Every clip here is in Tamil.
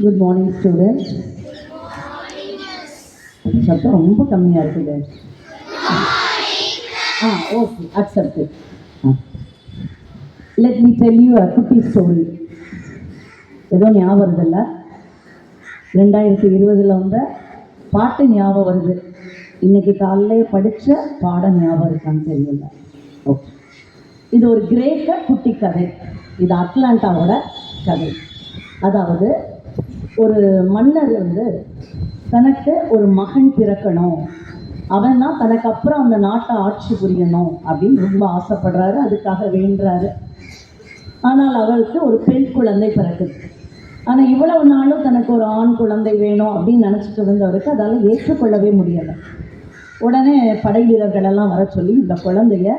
Good morning students. சத்தம் ரொம்ப கம்மியாக இருக்குது. Okay, accepted. Let me tell you அ குட்டி ஸ்டோரி. ஏதோ ஞாபகம் வருதில்ல, 2020 வந்த பாட்டு ஞாபகம் வருது. இன்னைக்கு காலையிலே படித்த பாடம் ஞாபகம் இருக்கான்னு தெரியல. ஓகே, இது ஒரு கிரேக்க குட்டி கதை. இது அட்லாண்டாவோட கதை. அதாவது ஒரு மன்னர் தனக்கு ஒரு மகன் பிறக்கணும், அவன் தான் தனக்கு அப்புறம் அந்த நாட்டை ஆட்சி புரியணும் அப்படின்னு ரொம்ப ஆசைப்படுறாரு. அதுக்காக வேண்டுறாரு. ஆனால் அவருக்கு ஒரு பெண் குழந்தை பிறக்குது. ஆனால் இவ்வளவு நாளும் தனக்கு ஒரு ஆண் குழந்தை வேணும் அப்படின்னு நினச்சிட்டு இருந்தவருக்கு அதால் ஏற்றுக்கொள்ளவே முடியலை. உடனே படை வீரர்களெல்லாம் வர சொல்லி இந்த குழந்தைய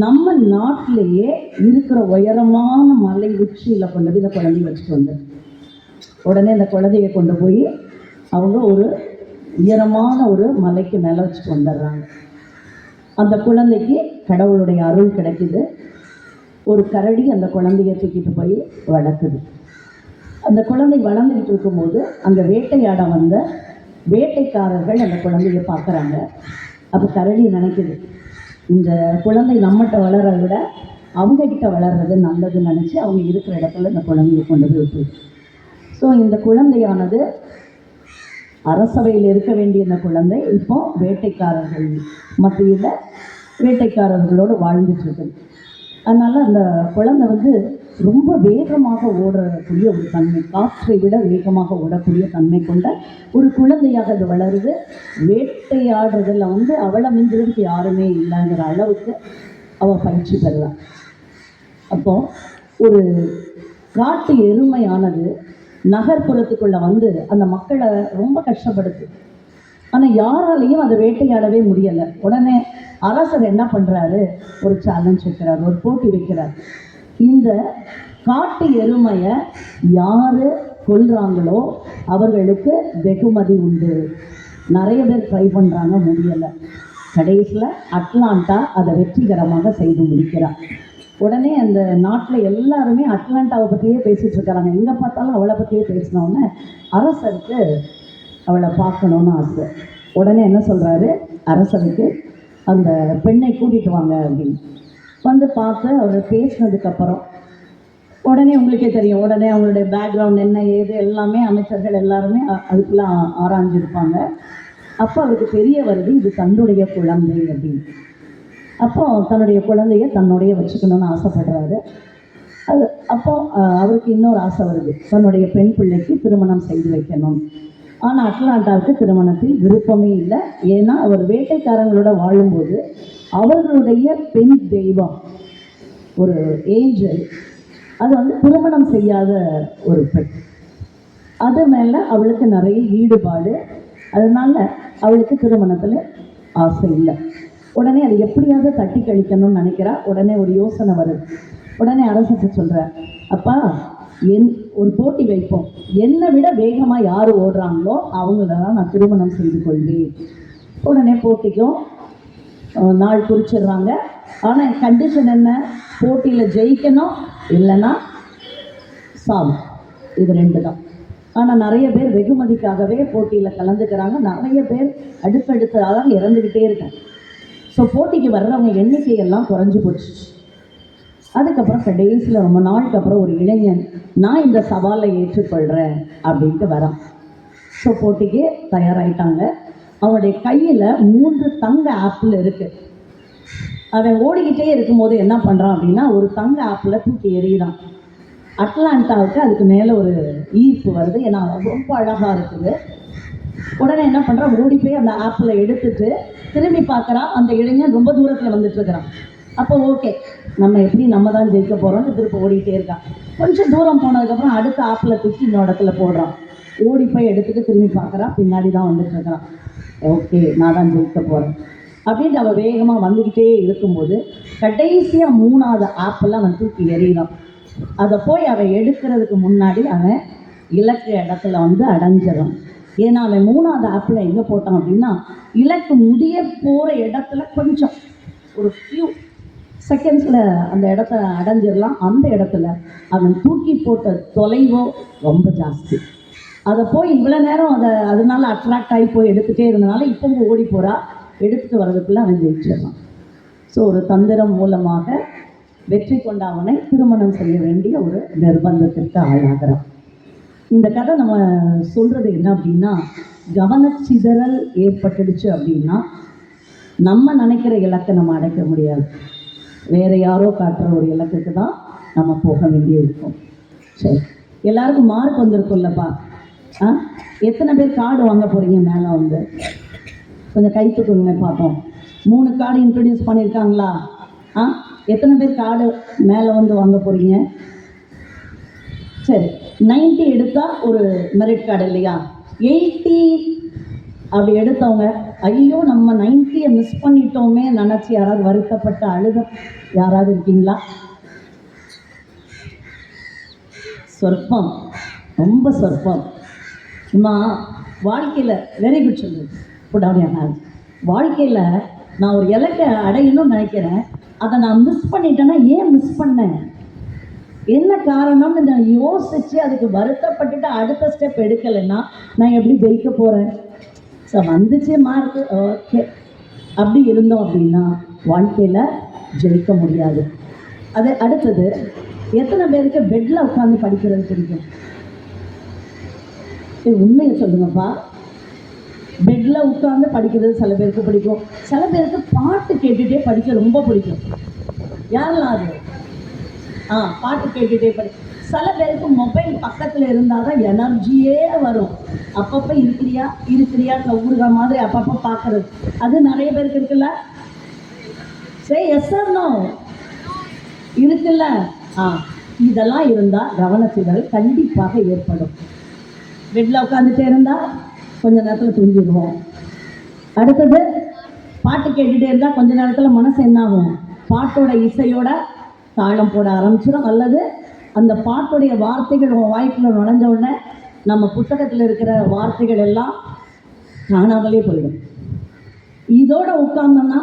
நம்ம நாட்டிலேயே இருக்கிற உயரமான மலை உச்சியில் கொண்டு போய் இந்த குழந்தைய வச்சுட்டு வந்தார். உடனே இந்த குழந்தைய கொண்டு போய் அவங்க ஒரு உயரமான ஒரு மலைக்கு மேலே வச்சுட்டு வந்துடுறாங்க. அந்த குழந்தைக்கு கடவுளுடைய அருள் கிடைக்குது. ஒரு கரடி அந்த குழந்தைய தூக்கிட்டு போய் வளர்க்குது. அந்த குழந்தை வளர்ந்துக்கிட்டு இருக்கும்போது அங்கே வேட்டையாட வந்த வேட்டைக்காரர்கள் அந்த குழந்தைய பார்க்குறாங்க. அப்போ கரடி நினைக்குது, இந்த குழந்தை நம்மகிட்ட வளர விட அவங்கக்கிட்ட வளர்றது நல்லதுன்னு நினச்சி அவங்க இருக்கிற இடத்துல இந்த குழந்தைய கொண்டு போய் விட்டுது. ஸோ இந்த குழந்தையானது அரசவையில் இருக்க வேண்டிய இந்த குழந்தை இப்போ வேட்டைக்காரர்கள் மத்தியில் வேட்டைக்காரர்களோடு வாழ்ந்துட்டுருக்குது. அதனால் அந்த குழந்தை ரொம்ப வேகமாக ஓடக்கூடிய ஒரு தன்மை, காற்றை விட வேகமாக ஓடக்கூடிய தன்மை கொண்ட ஒரு குழந்தையாக அது வளருது. வேட்டையாடுறதில் அவளை மிஞ்சுறதுக்கு யாருமே இல்லைங்கிற அளவுக்கு அவள் பயிற்சி பெறலாம். அப்போது ஒரு காட்டு எருமையானது நகர்ப்புறத்துக்குள்ளே அந்த மக்களை ரொம்ப கஷ்டப்படுது. ஆனால் யாராலையும் அதை வேட்டையாடவே முடியலை. உடனே அரசர் என்ன பண்ணுறாரு, ஒரு சேலஞ்ச் வைக்கிறார், ஒரு போட்டி வைக்கிறார். இந்த காட்டு எருமையை யார் கொல்றாங்களோ அவர்களுக்கு வெகுமதி உண்டு. நிறைய பேர் ட்ரை பண்ணுறாங்க, முடியலை. கடைசியில் அட்லாண்டா அதை வெற்றிகரமாக செய்து முடிக்கிறார். உடனே அந்த நாட்டில் எல்லாருமே அட்லாண்டாவை பற்றியே பேசிகிட்டு இருக்கிறாங்க. எங்கே பார்த்தாலும் அவளை பற்றியே பேசினோன்னே அரசருக்கு அவளை பார்க்கணுன்னு ஆசை. உடனே என்ன சொல்கிறாரு, அரசருக்கு அந்த பெண்ணை கூட்டிகிட்டு வாங்க அப்படின்னு பார்த்து அவர் பேசினதுக்கப்புறம் உடனே உங்களுக்கே தெரியும், உடனே அவங்களுடைய பேக்ரவுண்ட் என்ன ஏது எல்லாமே அமைச்சர்கள் எல்லாருமே அதுக்குள்ளே ஆராய்ஞ்சிருப்பாங்க. அப்போ அவருக்கு தெரிய வருது, இது தன்னுடைய குழந்தை அப்படின்னு. அப்போ தன்னுடைய குழந்தைய தன்னுடைய வச்சுக்கணும்னு ஆசைப்படுறாரு. அப்போ அவருக்கு இன்னொரு ஆசை வருது, தன்னுடைய பெண் பிள்ளைக்கு திருமணம் செய்து வைக்கணும். ஆனால் அட்லாண்டாவுக்கு திருமணத்தில் விருப்பமே இல்லை. ஏன்னா அவர் வேட்டைக்காரங்களோட வாழும்போது அவர்களுடைய பெண் தெய்வம் ஒரு ஏஞ்சல் அது திருமணம் செய்யாத ஒரு பெண். அது மேலே அவளுக்கு நிறைய ஈடுபாடு. அதனால அவளுக்கு திருமணத்தில் ஆசை இல்லை. உடனே அதை எப்படியாவது தட்டி கழிக்கணும்னு நினைக்கிறா. உடனே ஒரு யோசனை வருது. உடனே அரசு சொல்கிறார், அப்பா ஒரு போட்டி வைப்போம், என்னை விட வேகமாக யார் ஓடுறாங்களோ அவங்கள தான் நான் திருமணம் செய்து கொள்வேன். உடனே போட்டிக்கும் நாள் குறிச்சிடுறாங்க. ஆனால் கண்டிஷன் என்ன, போட்டியில் ஜெயிக்கணும், இல்லைன்னா சாவு. இது 2 தான். ஆனால் நிறைய பேர் வெகுமதிக்காகவே போட்டியில் கலந்துக்கிறாங்க. நிறைய பேர் அடுத்தடுத்ததாக இறந்துக்கிட்டே இருக்காங்க. ஸோ போட்டிக்கு வர்றவங்க எண்ணிக்கையெல்லாம் குறைஞ்சி போச்சு. அதுக்கப்புறம் கடைசியில் ரொம்ப நாளுக்கு அப்புறம் ஒரு இளைஞன், நான் இந்த சவாலை ஏற்றுக்கொள்கிறேன் அப்படின்ட்டு வரான். ஸோ போட்டிக்கு தயாராகிட்டாங்க. அவனுடைய கையில் 3 தங்க ஆப்பிள் இருக்குது. அவன் ஓடிக்கிட்டே இருக்கும்போது என்ன பண்ணுறான் அப்படின்னா, ஒரு தங்க ஆப்பிளை தூக்கி எறிகிறான். அட்லாண்டாவுக்கு அதுக்கு மேலே ஒரு ஈர்ப்பு வருது, ஏன்னா ரொம்ப அழகாக இருக்குது. உடனே என்ன பண்ணுறான், ஓடி போய் அந்த ஆப்பிளை எடுத்துட்டு திரும்பி பார்க்குறான். அந்த இளைஞன் ரொம்ப தூரத்தில் வந்துட்டுருக்கிறான். அப்போ ஓகே, நம்ம தான் ஜெயிக்க போகிறோம்னு திருப்பி ஓடிக்கிட்டே இருக்கான். கொஞ்சம் தூரம் போனதுக்கப்புறம் அடுத்த ஆப்பிளை தூக்கி இன்னொரு இடத்துல போடுறான். ஓடி போய் எடுத்துட்டு திரும்பி பார்க்குறான், பின்னாடி தான் வந்துட்டுருக்கிறான். ஓகே, நான் தான் ஜெயிக்க போகிறேன் அப்படின்ட்டு அவன் வேகமாக வந்துக்கிட்டே இருக்கும்போது கடைசியாக 3ஆவது ஆப்பிளை அவன் தூக்கி எறிகிறான். அதை போய் அவன் எடுக்கிறதுக்கு முன்னாடி அவன் இலக்கு இடத்துல அடைஞ்சிடும். ஏன்னா அவன் 3ஆவது ஆப்பிளை எங்கே போட்டான் அப்படின்னா, இலக்கு முடிய போகிற இடத்துல கொஞ்சம் ஒரு ஃபியூ செகண்ட்ஸில் அந்த இடத்த அடைஞ்சிடலாம். அந்த இடத்துல அவன் தூக்கி போட்ட தொலைவோ ரொம்ப ஜாஸ்தி. அதை போய் இவ்வளோ நேரம் அதனால அட்ராக்ட் ஆகி போய் எடுத்துகிட்டே இருந்தனால இப்போ ஓடி போகிறா, எடுத்துகிட்டு வர்றதுக்குள்ளே அவன் ஜெயிச்சிடலாம். ஸோ ஒரு தந்திரம் மூலமாக வெற்றி கொண்ட அவனை திருமணம் செய்ய வேண்டிய ஒரு நிர்பந்தத்திற்கு ஆளாகிறான். இந்த கதை நம்ம சொல்கிறது என்ன அப்படின்னா, கவனச்சிதறல் ஏற்பட்டுடுச்சு அப்படின்னா நம்ம நினைக்கிற இலக்கை நம்ம அடைக்க முடியாது. வேறு யாரோ காட்டுற ஒரு இலக்குக்கு தான் நம்ம போக வேண்டிய இருக்கும். சரி, எல்லாருக்கும் மார்க் வந்திருக்கும்லப்பா. எத்தனை பேர் கார்டு வாங்க போகிறீங்க? மேலே வந்து கொஞ்சம் கை தூக்குங்க பார்ப்போம். 3 கார்டு இன்ட்ரடியூஸ் பண்ணியிருக்காங்களா? எத்தனை பேர் கார்டு மேலே வந்து வாங்க போகிறீங்க? சரி, 90 எடுத்தால் ஒரு மெரிட் கார்டு இல்லையா? 80 அப்படி எடுத்தவங்க, ஐயோ நம்ம 90 மிஸ் பண்ணிட்டோமே நினச்சி யாராவது வருத்தப்பட்ட அழுத யாராவது இருக்கீங்களா? சொற்பம், ரொம்ப சொற்பம். அம்மா வாழ்க்கையில் வெரி குட் சொல்லு புடாவியான வாழ்க்கையில் நான் ஒரு இலக்கை அடையணும்னு நினைக்கிறேன், அதை நான் மிஸ் பண்ணிட்டேன்னா ஏன் மிஸ் பண்ணேன், என்ன காரணம்னு நான் யோசித்து அதுக்கு வருத்தப்பட்டுட்டு அடுத்த ஸ்டெப் எடுக்கலைன்னா நான் எப்படி ஜெயிக்க போகிறேன்? ஸோ வந்துச்சு மார்க்கு, ஓகே, அப்படி இருந்தோம் அப்படின்னா வாழ்க்கையில் ஜெயிக்க முடியாது. அது அடுத்தது, எத்தனை பேருக்கு பெட்டில் உட்காந்து படிக்கிறது பிடிக்கும்? உண்மையை சொல்லுங்கப்பா. பெட்டில் உட்காந்து படிக்கிறது சில பேருக்கு பிடிக்கும், சில பேருக்கு பாட்டு கேட்டுகிட்டே படிக்க ரொம்ப பிடிக்கும். யாரெல்லாம் அது? பாட்டு கேட்டுகிட்டே படி. சில பேருக்கு மொபைல் பக்கத்தில் இருந்தால் தான் எனர்ஜியே வரும். அப்பப்போ இருக்கிறியா ஊருகா மாதிரி அப்பப்போ பார்க்குறது, அது நிறைய பேருக்கு இருக்குல்ல. சரி, எஸ் ஆர் நோ இருக்குல்ல. இதெல்லாம் இருந்தால் கவனச்சிதறல் கண்டிப்பாக ஏற்படும். பெட்டில் உட்காந்துட்டே இருந்தால் கொஞ்ச நேரத்தில் தூங்கிடுவோம். அடுத்தது, பாட்டு கேட்டுகிட்டே இருந்தால் கொஞ்ச நேரத்தில் மனசு என்னாகும், பாட்டோட இசையோட தாளம் போட ஆரம்பிச்சிடும். அல்லது அந்த பாட்டுடைய வார்த்தைகள் உங்கள் வாய்க்குள்ள நுழைஞ்ச உடனே நம்ம புத்தகத்தில் இருக்கிற வார்த்தைகள் எல்லாம் காணாமலே போயிடும். இதோட உட்கார்ந்தோம்னா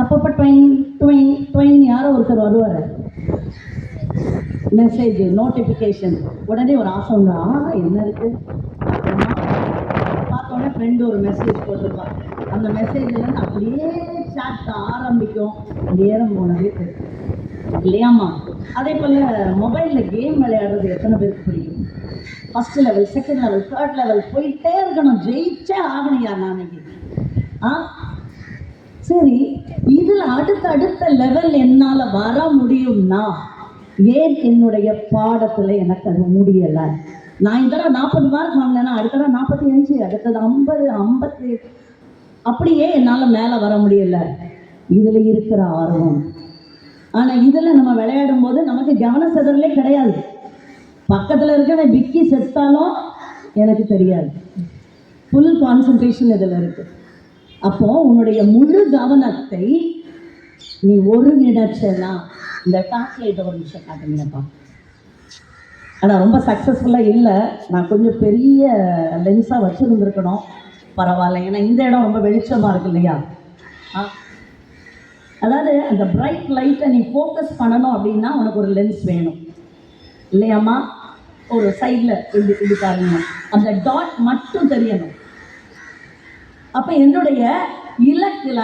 அப்பப்போ ட்வைன் ட்வைன் ட்வைன் யாரோ ஒருத்தர் வருவார், மெசேஜ் நோட்டிஃபிகேஷன், உடனே ஒரு ஆசை ஒன்று, என்ன இருக்குது பார்த்தோன்னே ஃப்ரெண்டு ஒரு மெசேஜ் போட்டிருப்பான். அந்த மெசேஜ்லேருந்து அப்படியே சாட் ஆரம்பிக்கும். நேரம் போனதே தெரியும் இல்லையாம்மா? அதே போல் மொபைலில் கேம் விளையாடுறது எத்தனை பேருக்கு பிடிக்கும்? First level, second level, third level போயிட்டே இருக்கணும், ஜெயிச்சே ஆகணும் யார் நாளைக்கு. சரி, இதில் அடுத்த லெவல் என்னால் வர முடியும்னா ஏன் என்னுடைய பாடத்தில் எனக்கு அது முடியலை? நான் இந்த தடவை 40 மார்க் வாங்கினேன்னா அடுத்த தடவை 45, அடுத்தது 50, 58, அப்படியே என்னால் மேலே வர முடியலை. இதில் இருக்கிற ஆர்வம். ஆனால் இதில் நம்ம விளையாடும் போது நமக்கு கவனச்சிதறலே கிடையாது. பக்கத்தில் இருக்கிற விக்கி செத்தாலும் எனக்கு தெரியாது. ஃபுல் கான்சன்ட்ரேஷன் இதில் இருக்குது. அப்போது உன்னுடைய முழு கவனத்தை நீ ஒருங்கிணைச்சனா, இந்த டார்ச்லைட்டை ஒரு நிமிஷம் காட்டுங்கப்பா. ஆனால் ரொம்ப சக்ஸஸ்ஃபுல்லாக இல்லை, நான் கொஞ்சம் பெரிய லென்ஸாக வச்சுருந்துருக்கணும், பரவாயில்ல. ஏன்னா இந்த இடம் ரொம்ப வெளிச்சமாக இருக்கு இல்லையா? அதாவது அந்த பிரைட் லைட்டை நீ ஃபோக்கஸ் பண்ணணும் அப்படின்னா உனக்கு ஒரு லென்ஸ் வேணும் இல்லையாம்மா? ஒரு சைடில் இப்படி பாருங்க, அந்த டாட் மட்டும் தெரியணும். அப்போ என்னுடைய இலக்கில்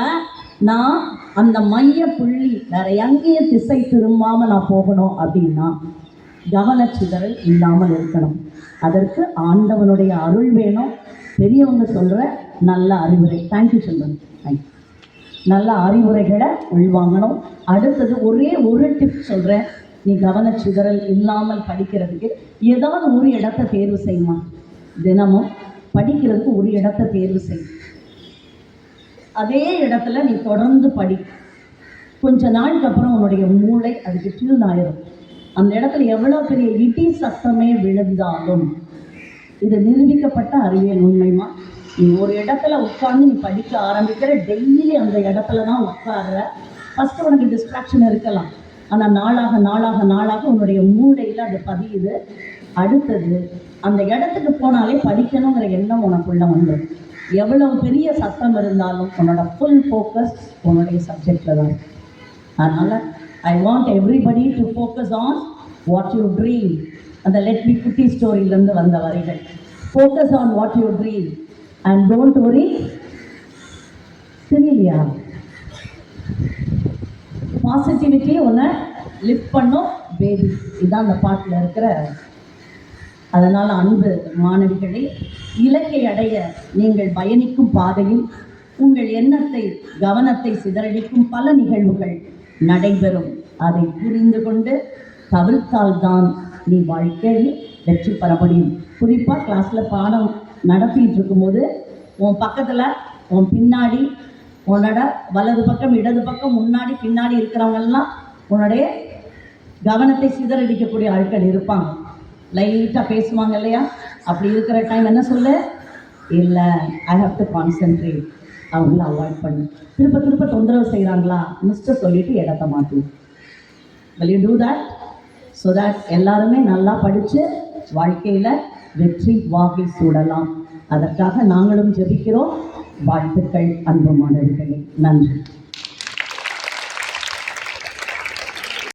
நான் அந்த மைய புள்ளி வேற எங்கேயும் திசை திரும்பாமல் நான் போகணும் அப்படின்னா கவனச்சிதறல் இல்லாமல் இருக்கணும். அதற்கு ஆண்டவனுடைய அருள் வேணும். பெரியவங்க சொல்கிற நல்ல அறிவுரை. தேங்க்யூ சொல்லுங்க. தேங்க்யூ. நல்ல அறிவுரைகளை உள்வாங்கணும். அடுத்தது ஒரே ஒரு டிப் சொல்கிறேன். நீ கவனச்சிதறல் இல்லாமல் படிக்கிறதுக்கு ஏதாவது ஒரு இடத்த தேர்வு செய்யுமா? தினமும் படிக்கிறதுக்கு ஒரு இடத்த தேர்வு செய். அதே இடத்துல நீ தொடர்ந்து படி. கொஞ்ச நாளுக்கு அப்புறம் உன்னுடைய மூளை அதுக்கு டியூன் ஆயிரும். அந்த இடத்துல எவ்வளோ பெரிய இடி சத்தமே விழுந்தாலும், இது நிரூபிக்கப்பட்ட அறிவியல் உண்மைமா. நீ ஒரு இடத்துல உட்காந்து நீ படிக்க ஆரம்பிக்கிற, டெய்லி அந்த இடத்துல தான் உட்கார்ற. ஃபஸ்ட்டு உனக்கு டிஸ்ட்ராக்ஷன் இருக்கலாம், ஆனால் நாளாக நாளாக நாளாக உன்னுடைய மூளையில் அது பதியுது. அடுத்தது அந்த இடத்துக்கு போனாலே படிக்கணுங்கிற எண்ணம் உனக்குள்ள வந்துடும். எவ்வளவு பெரிய சத்தம் இருந்தாலும் உன்னோட ஃபுல் ஃபோக்கஸ் உன்னுடைய சப்ஜெக்டில் தான். அதனால் I want everybody to focus on what you dream. அந்த லெட் மீ குட்டி ஸ்டோரியிலேருந்து வந்த வரிகள். Focus on what you dream and don't worry. தெரியலையா? பாசிட்டிவிட்டி உன்னை லிஃப்ட் பண்ணும் பேபி. இதுதான் அந்த பாட்டில் இருக்கிற. அதனால் அன்பு மாணவிகளை, இலக்கை அடைய நீங்கள் பயணிக்கும் பாதையில் உங்கள் எண்ணத்தை கவனத்தை சிதறடிக்கும் பல நிகழ்வுகள் நடைபெறும். அதை புரிந்து கொண்டு தவிர்த்தால்தான் நீ வாழ்க்கையில் வெற்றி பெற முடியும். குறிப்பாக கிளாஸில் பாடம் நடத்திட்டு இருக்கும்போது உன் பக்கத்தில் உன் பின்னாடி உன்னோட வலது பக்கம் இடது பக்கம் முன்னாடி பின்னாடி இருக்கிறவங்கெல்லாம் உன்னுடைய கவனத்தை சிதறடிக்கக்கூடிய ஆட்கள் இருப்பாங்க. லைட்டாக பேசுவாங்க இல்லையா? அப்படி இருக்கிற டைம் என்ன சொல்லு? இல்லை, ஐ ஹாவ் டு கான்சென்ட்ரேட். அவங்கள அவாய்ட் பண்ணு. திருப்ப திருப்ப தொந்தரவு செய்கிறாங்களா? மிஸ்டர் சொல்லிட்டு இடத்த மாற்று. will you do that so that எல்லாருமே நல்லா படித்து வாழ்க்கையில் வெற்றி வாகை சூடலாம். அதற்காக நாங்களும் ஜெபிக்கிறோம். வாழ்த்துக்கள் அன்பு மாணவர்களே. நன்றி.